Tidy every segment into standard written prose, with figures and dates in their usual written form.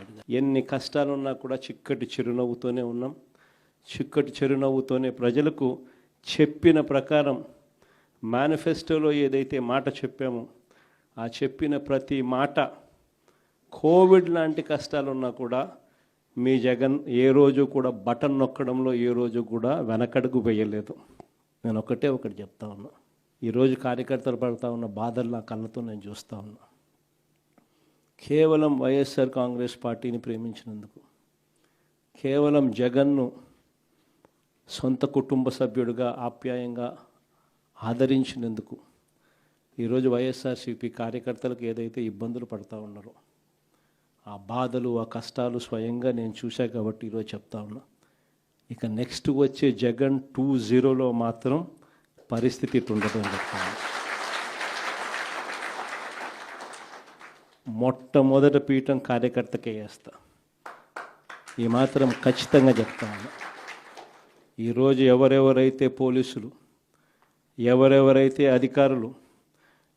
నాయుడు గారు. ఎన్ని కష్టాలున్నా కూడా చిక్కటి చిరునవ్వుతోనే ఉన్నాం. చిక్కటి చిరునవ్వుతోనే ప్రజలకు చెప్పిన ప్రకారం మేనిఫెస్టోలో ఏదైతే మాట చెప్పామో ఆ చెప్పిన ప్రతి మాట కోవిడ్ లాంటి కష్టాలున్నా కూడా మీ జగన్ ఏ రోజు కూడా బటన్ నొక్కడంలో ఏ రోజు కూడా వెనకడుగు వేయలేదు. నేను ఒకటి చెప్తా ఉన్నా. ఈరోజు కార్యకర్తలు పడుతూ ఉన్న బాధలు నా కళ్ళతో నేను చూస్తూ ఉన్నా. కేవలం వైఎస్ఆర్ కాంగ్రెస్ పార్టీని ప్రేమించినందుకు, కేవలం జగన్ను సొంత కుటుంబ సభ్యుడిగా ఆప్యాయంగా ఆదరించినందుకు ఈరోజు వైఎస్ఆర్సీపీ కార్యకర్తలకు ఏదైతే ఇబ్బందులు పడుతూ ఉన్నారో ఆ బాధలు ఆ కష్టాలు స్వయంగా నేను చూశా కాబట్టి ఈరోజు చెప్తా ఉన్నా. ఇక నెక్స్ట్ వచ్చే జగన్ 2.0లో మాత్రం పరిస్థితి ఉండదు అని చెప్తాను. మొట్టమొదటి పీఠం కార్యకర్తకే వేస్తా, ఈ మాత్రం ఖచ్చితంగా చెప్తాను. ఈరోజు ఎవరెవరైతే పోలీసులు, ఎవరెవరైతే అధికారులు,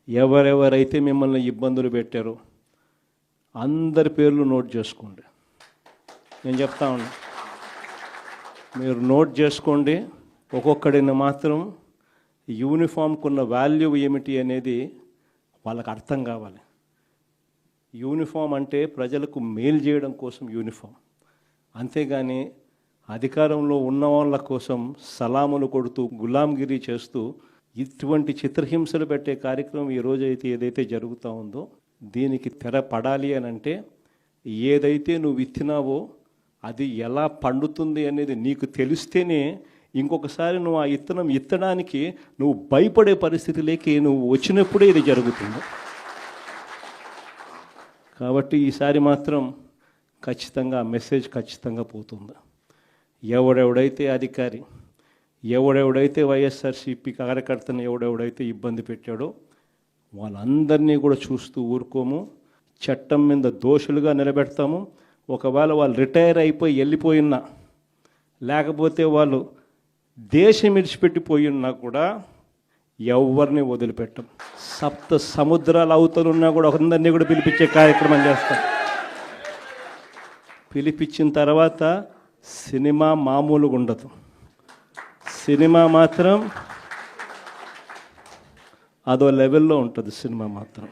ఎవరెవరైతే మిమ్మల్ని ఇబ్బందులు పెట్టారో అందరి పేర్లు నోట్ చేసుకోండి. నేను చెప్తా ఉన్నా, మీరు నోట్ చేసుకోండి. ఒక్కొక్కడిని మాత్రం యూనిఫామ్కు ఉన్న వాల్యూ ఏమిటి అనేది వాళ్ళకి అర్థం కావాలి. యూనిఫామ్ అంటే ప్రజలకు మేలు చేయడం కోసం యూనిఫామ్, అంతేగాని అధికారంలో ఉన్న వాళ్ళ కోసం సలాములు కొడుతూ గులాంగిరి చేస్తూ ఇటువంటి చిత్రహింసలు పెట్టే కార్యక్రమం ఈరోజు అయితే ఏదైతే జరుగుతూ ఉందో దీనికి తెర పడాలి అని అంటే ఏదైతే నువ్వు విత్తినావో అది ఎలా పండుతుంది అనేది నీకు తెలిస్తేనే ఇంకొకసారి నువ్వు ఆ ఇత్తనం ఇత్తడానికి నువ్వు భయపడే పరిస్థితిలోకి నువ్వు వచ్చినప్పుడే ఇది జరుగుతుంది. కాబట్టి ఈసారి మాత్రం ఖచ్చితంగా మెసేజ్ ఖచ్చితంగా పోతుంది. ఎవడెవడైతే అధికారి, ఎవడెవడైతే వైఎస్ఆర్సీపీ కార్యకర్తను ఎవడెవడైతే ఇబ్బంది పెట్టాడో వాళ్ళందరినీ కూడా చూస్తూ ఊరుకోము. చట్టం మీద దోషులుగా నిలబెడతాము. ఒకవేళ వాళ్ళు రిటైర్ అయిపోయి వెళ్ళిపోయినా, లేకపోతే వాళ్ళు దేశం విడిచిపెట్టిపోయినా కూడా ఎవరిని వదిలిపెట్టం. సప్త సముద్రాల అవతలున్నా కూడా అందరినీ కూడా పిలిపించే కార్యక్రమం చేస్తాం. పిలిపించిన తర్వాత సినిమా మామూలుగా ఉండదు. సినిమా మాత్రం అదో లెవెల్లో ఉంటుంది. సినిమా మాత్రం